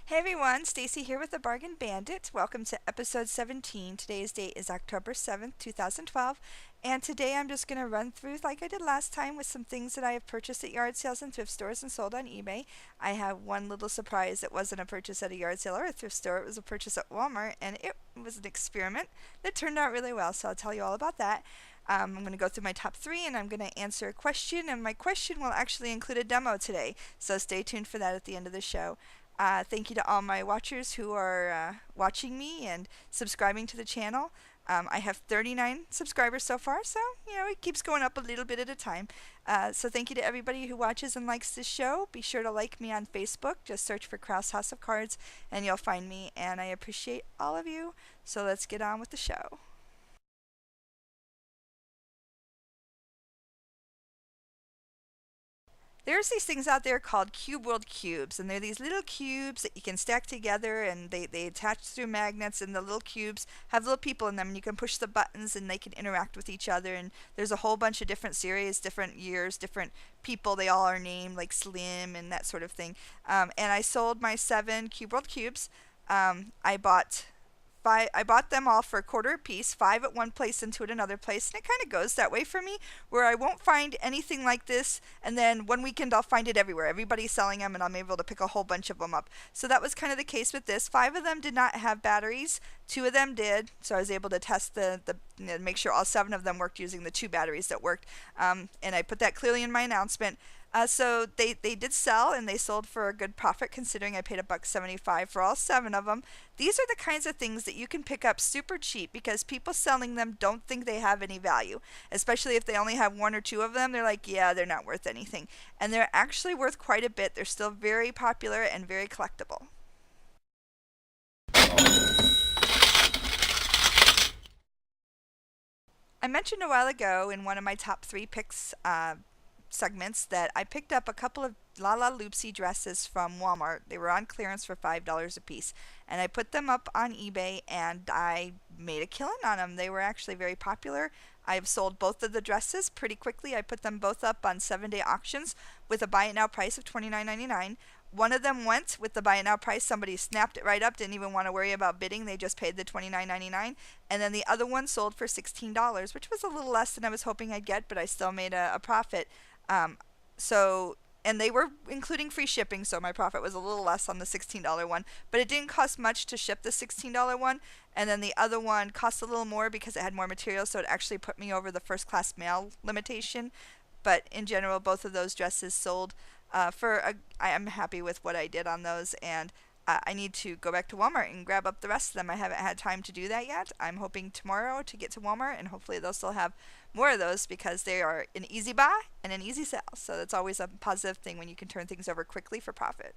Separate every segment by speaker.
Speaker 1: Hey everyone, Stacy here with the Bargain Bandit. Welcome to episode 17. Today's date is October 7th, 2012. And today I'm just going to run through, like I did last time, with some things that I have purchased at yard sales and thrift stores and sold on eBay. I have one little surprise. It wasn't a purchase at a yard sale or a thrift store. It was a purchase at Walmart, and it was an experiment that turned out really well. So I'll tell you all about that. I'm going to go through my top three, and I'm going to answer a question. And my question will actually include a demo today. So stay tuned for that at the end of the show. Thank you to all my watchers who are watching me and subscribing to the channel. I have 39 subscribers so far, so it keeps going up a little bit at a time. So thank you to everybody who watches and likes this show. Be sure to like me on Facebook. Just search for Kraus House of Cards and you'll find me, and I appreciate all of you. So let's get on with the show. There's these things out there called Cube World cubes, and they're these little cubes that you can stack together, and they attach through magnets, and the little cubes have little people in them, and you can push the buttons and they can interact with each other. And there's a whole bunch of different series, different years, different people. They all are named, like Slim and that sort of thing. And I sold my 7 Cube World cubes. I bought them all for a quarter a piece, 5 at one place and 2 at another place, and it kind of goes that way for me, where I won't find anything like this, and then one weekend I'll find it everywhere. Everybody's selling them, and I'm able to pick a whole bunch of them up. So that was kind of the case with this. 5 of them did not have batteries, 2 of them did, so I was able to test make sure all 7 of them worked using the 2 batteries that worked, and I put that clearly in my announcement. So they did sell, and they sold for a good profit, considering I paid $1.75 for all 7 of them. These are the kinds of things that you can pick up super cheap because people selling them don't think they have any value, especially if they only have 1 or 2 of them. They're like, yeah, they're not worth anything. And they're actually worth quite a bit. They're still very popular and very collectible. I mentioned a while ago in one of my top 3 picks segments that I picked up a couple of La La Loopsy dresses from Walmart. They were on clearance for $5 a piece, and I put them up on eBay, and I made a killing on them. They were actually very popular. I've sold both of the dresses pretty quickly. I put them both up on 7-day auctions with a buy it now price of $29.99. One of them went with the buy it now price. Somebody snapped it right up, didn't even want to worry about bidding. They just paid the $29.99. And then the other one sold for $16, which was a little less than I was hoping I'd get, but I still made a profit. And they were including free shipping, so my profit was a little less on the $16 one, but it didn't cost much to ship the $16 one, and then the other one cost a little more because it had more material, so it actually put me over the first class mail limitation. But in general, both of those dresses sold I'm happy with what I did on those, and I need to go back to Walmart and grab up the rest of them. I haven't had time to do that yet. I'm hoping tomorrow to get to Walmart, and hopefully they'll still have more of those because they are an easy buy and an easy sell. So that's always a positive thing when you can turn things over quickly for profit.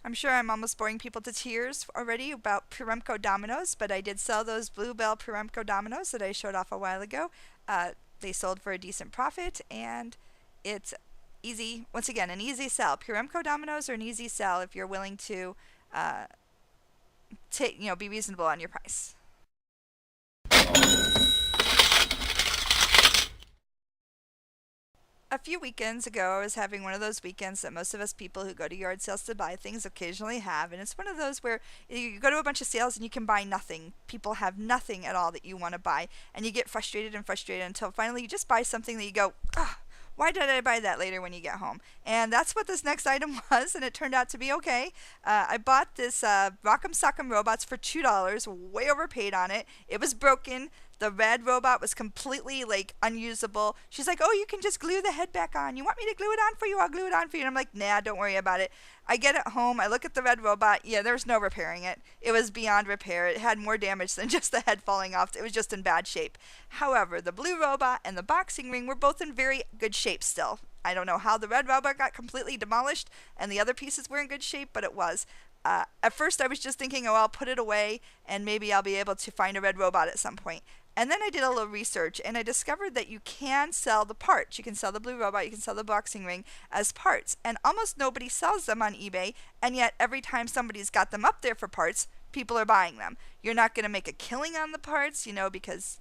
Speaker 1: I'm sure I'm almost boring people to tears already about Puremco dominoes, but I did sell those Bluebell Puremco dominoes that I showed off a while ago. They sold for a decent profit, and it's easy. Once again, an easy sell. Puremco dominoes are an easy sell if you're willing to be reasonable on your price. A few weekends ago, I was having one of those weekends that most of us people who go to yard sales to buy things occasionally have, and it's one of those where you go to a bunch of sales and you can buy nothing. People have nothing at all that you want to buy, and you get frustrated and frustrated until finally you just buy something that you go, ah, why did I buy that later when you get home? And that's what this next item was, and it turned out to be okay. I bought this Rock'em Sock'em Robots for $2, way overpaid on it. It was broken. The red robot was completely unusable. She's like, oh, you can just glue the head back on. You want me to glue it on for you? I'll glue it on for you. And I'm like, nah, don't worry about it. I get it home. I look at the red robot. Yeah, there's no repairing it. It was beyond repair. It had more damage than just the head falling off. It was just in bad shape. However, the blue robot and the boxing ring were both in very good shape still. I don't know how the red robot got completely demolished and the other pieces were in good shape, but it was. At first I was just thinking, oh, I'll put it away and maybe I'll be able to find a red robot at some point. And then I did a little research, and I discovered that you can sell the parts. You can sell the blue robot, you can sell the boxing ring as parts. And almost nobody sells them on eBay, and yet every time somebody's got them up there for parts, people are buying them. You're not going to make a killing on the parts, because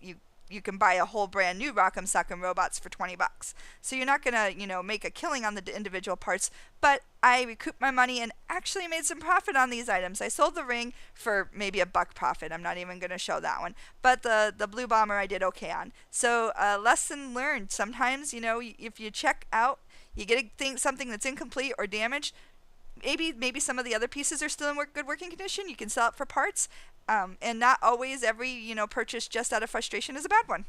Speaker 1: you can buy a whole brand new Rock'em Sock'em Robots for 20 bucks. So you're not going to, make a killing on the individual parts, but I recouped my money and actually made some profit on these items. I sold the ring for maybe $1 profit. I'm not even going to show that one. But the blue bomber I did okay on. So lesson learned. Sometimes, if you check out, you get something that's incomplete or damaged, maybe some of the other pieces are still in good working condition. You can sell it for parts. And not always every, purchase just out of frustration is a bad one.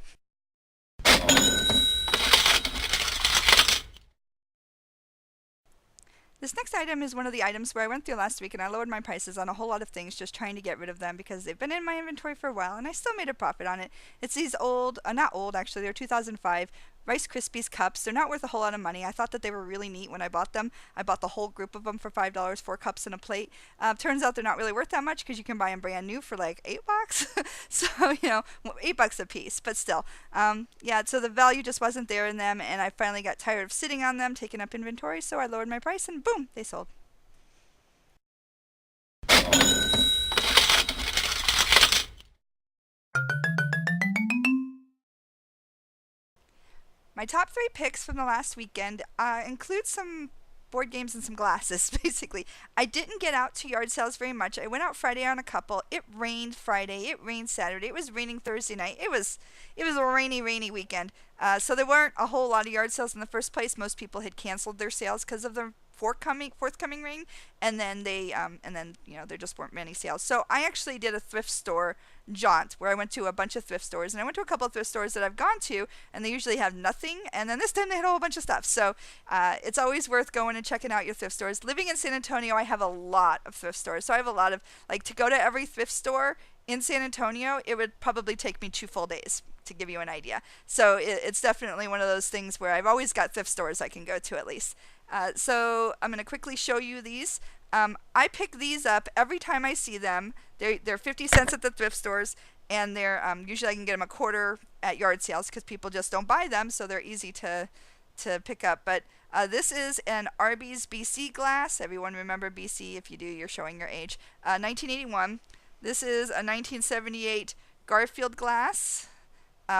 Speaker 1: This next item is one of the items where I went through last week and I lowered my prices on a whole lot of things just trying to get rid of them because they've been in my inventory for a while and I still made a profit on it. It's these old, not old actually, they're 2005 Rice Krispies cups. They're not worth a whole lot of money. I thought that they were really neat when I bought them. I bought the whole group of them for $5, 4 cups and a plate. Turns out they're not really worth that much because you can buy them brand new for like $8. So, $8 a piece, but still. Yeah, so the value just wasn't there in them and I finally got tired of sitting on them, taking up inventory, so I lowered my price and boom, they sold. My top 3 picks from the last weekend include some board games and some glasses, basically. I didn't get out to yard sales very much. I went out Friday on a couple. It rained Friday. It rained Saturday. It was raining Thursday night. It was a rainy weekend. So there weren't a whole lot of yard sales in the first place. Most people had canceled their sales because of the forthcoming rain, and then there just weren't many sales. So I actually did a thrift store jaunt where I went to a bunch of thrift stores, and I went to a couple of thrift stores that I've gone to, and they usually have nothing, and then this time they had a whole bunch of stuff. So it's always worth going and checking out your thrift stores. Living in San Antonio, I have a lot of thrift stores, so I have a lot of, to go to every thrift store in San Antonio, it would probably take me 2 full days to give you an idea. So it's definitely one of those things where I've always got thrift stores I can go to at least. So I'm going to quickly show you these. I pick these up every time I see them. They're 50 cents at the thrift stores, and they're usually I can get them a quarter at yard sales because people just don't buy them, so they're easy to pick up. But this is an Arby's BC glass. Everyone remember BC? If you do, you're showing your age. 1981. This is a 1978 Garfield glass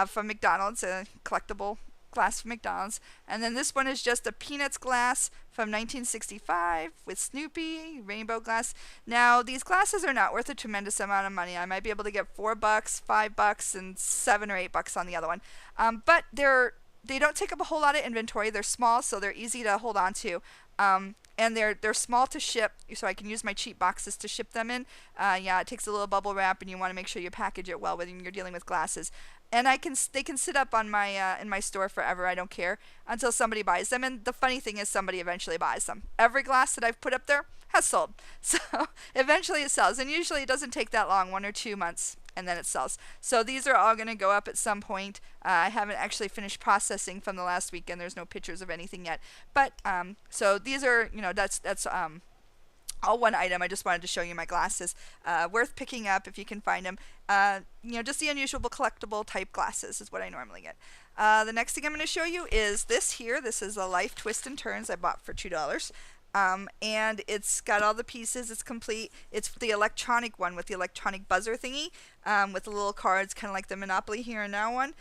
Speaker 1: from McDonald's, a collectible glass from McDonald's. And then this one is just a Peanuts glass from 1965 with Snoopy, rainbow glass. Now, these glasses are not worth a tremendous amount of money. I might be able to get $4, $5, and $7 or $8 on the other one. But they don't take up a whole lot of inventory. They're small, so they're easy to hold on to. And they're small to ship, so I can use my cheap boxes to ship them in. Yeah, it takes a little bubble wrap, and you want to make sure you package it well when you're dealing with glasses. And they can sit up on my in my store forever. I don't care until somebody buys them. And the funny thing is, somebody eventually buys them. Every glass that I've put up there has sold. So eventually it sells, and usually it doesn't take that long, 1 or 2 months, and then it sells. So these are all going to go up at some point. I haven't actually finished processing from the last weekend. There's no pictures of anything yet. But so these are, that's all one item. I just wanted to show you my glasses. Worth picking up if you can find them. Just the unusual collectible type glasses is what I normally get. The next thing I'm going to show you is this here. This is a Life Twist and Turns I bought for $2. And it's got all the pieces. It's complete. It's the electronic one with the electronic buzzer thingy, with the little cards, kind of like the Monopoly Here and Now one.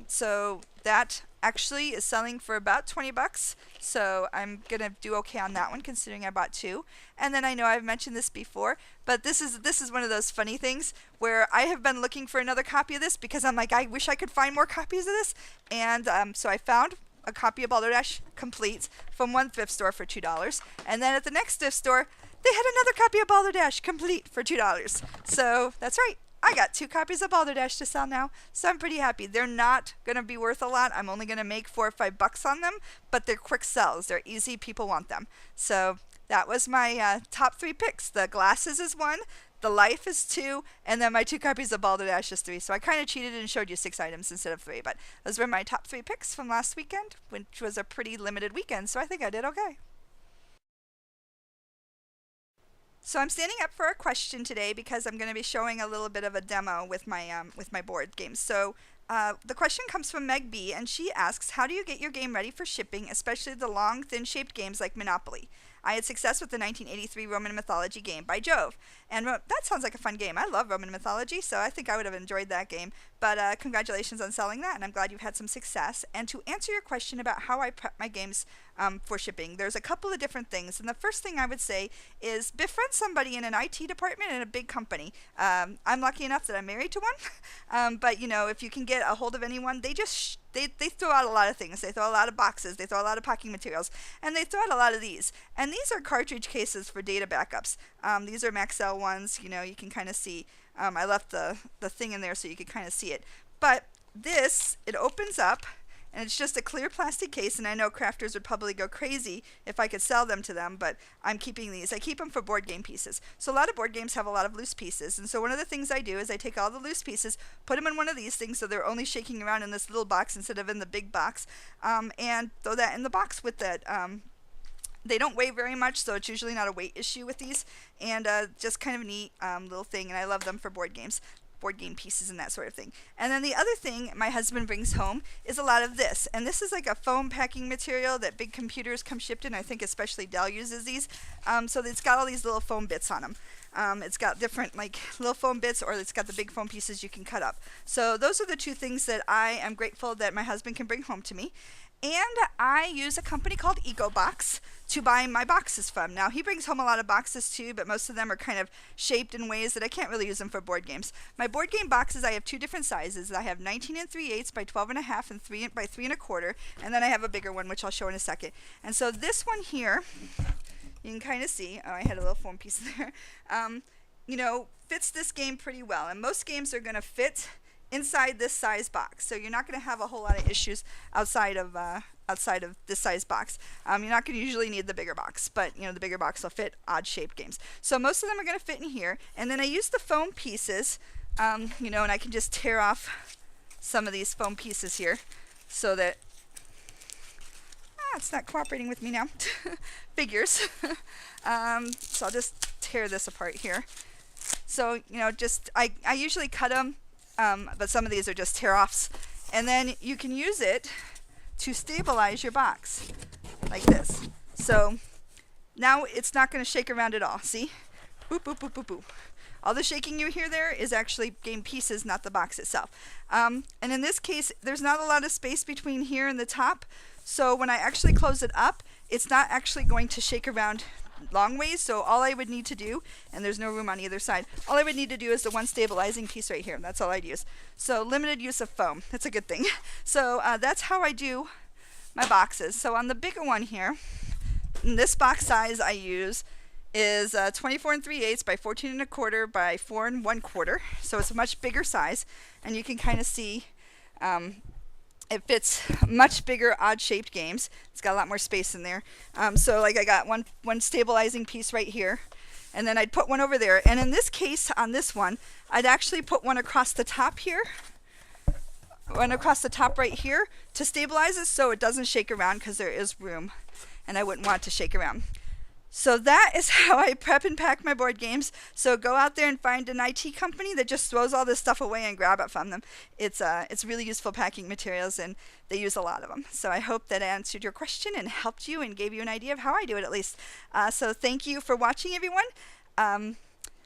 Speaker 1: So that actually is selling for about $20. So I'm gonna do okay on that one, considering I bought 2. And then I know I've mentioned this before, but this is one of those funny things where I have been looking for another copy of this because I'm like, I wish I could find more copies of this. And so I found a copy of Balderdash Complete from one thrift store for $2. And then at the next thrift store, they had another copy of Balderdash Complete for $2. So that's right. I got 2 copies of Balderdash to sell now, so I'm pretty happy. They're not going to be worth a lot. I'm only going to make $4 or $5 on them, but they're quick sells. They're easy. People want them. So that was my top 3 picks. The glasses is 1, the Life is 2, and then my 2 copies of Balderdash is 3. So I kind of cheated and showed you 6 items instead of 3, but those were my top 3 picks from last weekend, which was a pretty limited weekend, so I think I did okay. So I'm standing up for a question today because I'm going to be showing a little bit of a demo with my board games. So the question comes from Meg B, and she asks, how do you get your game ready for shipping, especially the long, thin-shaped games like Monopoly? I had success with the 1983 Roman mythology game by Jove. And that sounds like a fun game. I love Roman mythology, so I think I would have enjoyed that game. But congratulations on selling that, and I'm glad you've had some success. And to answer your question about how I prep my games for shipping, there's a couple of different things. And the first thing I would say is befriend somebody in an IT department in a big company. I'm lucky enough that I'm married to one, but you know, if you can get a hold of anyone, they just they throw out a lot of things. They throw a lot of boxes, they throw a lot of packing materials, and they throw out a lot of these. And these are cartridge cases for data backups. These are Maxell ones, you know, you can kind of see. I left the thing in there so you could kind of see it. But this, it opens up, and it's just a clear plastic case, and I know crafters would probably go crazy if I could sell them to them, but I'm keeping these. I keep them for board game pieces. So a lot of board games have a lot of loose pieces, and so one of the things I do is I take all the loose pieces, put them in one of these things so they're only shaking around in this little box instead of in the big box, and throw that in the box with that. They don't weigh very much, so it's usually not a weight issue with these, and just kind of a neat little thing, and I love them for board games. Board game pieces and that sort of thing. And then the other thing my husband brings home is a lot of this, and this is like a foam packing material that big computers come shipped in. I think especially Dell uses these. So it's got all these little foam bits on them. It's got different like little foam bits, or it's got the big foam pieces you can cut up. So those are the two things that I am grateful that my husband can bring home to me. And I use a company called EcoBox to buy my boxes from. Now, he brings home a lot of boxes too, but most of them are kind of shaped in ways that I can't really use them for board games. My board game boxes, I have two different sizes. I have 19 3/8 by 12 1/2 and 3 by 3 1/4, and then I have a bigger one, which I'll show in a second. And so this one here, you can kind of see, oh, I had a little foam piece there, you know, fits this game pretty well. And most games are going to fit inside this size box, so you're not going to have a whole lot of issues outside of this size box. You're not going to usually need the bigger box, but you know, the bigger box will fit odd shaped games. So most of them are going to fit in here, and then I use the foam pieces, you know, and I can just tear off some of these foam pieces here so that it's not cooperating with me now. Figures. So I'll just tear this apart here. So you know, just I usually cut them. But some of these are just tear-offs. And then you can use it to stabilize your box, like this. So now it's not going to shake around at all. See? Boop, boop, boop, boop, boop. All the shaking you hear there is actually game pieces, not the box itself. And in this case, there's not a lot of space between here and the top. So when I actually close it up, it's not actually going to shake around long ways. So all I would need to do, and there's no room on either side, all I would need to do is the one stabilizing piece right here. That's all I'd use. So limited use of foam. That's a good thing. So that's how I do my boxes. So on the bigger one here, this box size I use is 24 3/8 by 14 1/4 by 4 1/4. So it's a much bigger size, and you can kind of see it fits much bigger odd-shaped games. It's got a lot more space in there. So like I got one stabilizing piece right here, and then I'd put one over there. And in this case, on this one, I'd actually put one across the top here, one across the top right here to stabilize it so it doesn't shake around, because there is room, and I wouldn't want it to shake around. So that is how I prep and pack my board games. So go out there and find an IT company that just throws all this stuff away and grab it from them. It's really useful packing materials, and they use a lot of them. So I hope that answered your question and helped you and gave you an idea of how I do it, at least. So thank you for watching, everyone.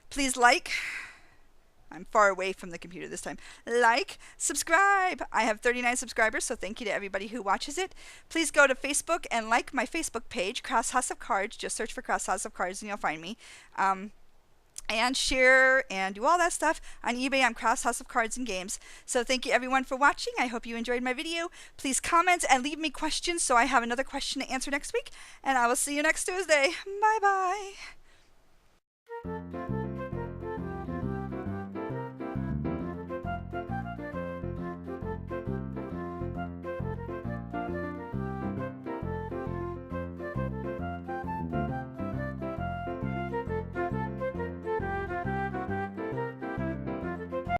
Speaker 1: Please like. I'm far away from the computer this time. Like, subscribe. I have 39 subscribers, so thank you to everybody who watches it. Please go to Facebook and like my Facebook page, Cross House of Cards. Just search for Cross House of Cards and you'll find me. And share and do all that stuff. On eBay, I'm Cross House of Cards and Games. So thank you everyone for watching. I hope you enjoyed my video. Please comment and leave me questions so I have another question to answer next week. And I will see you next Tuesday. Bye-bye.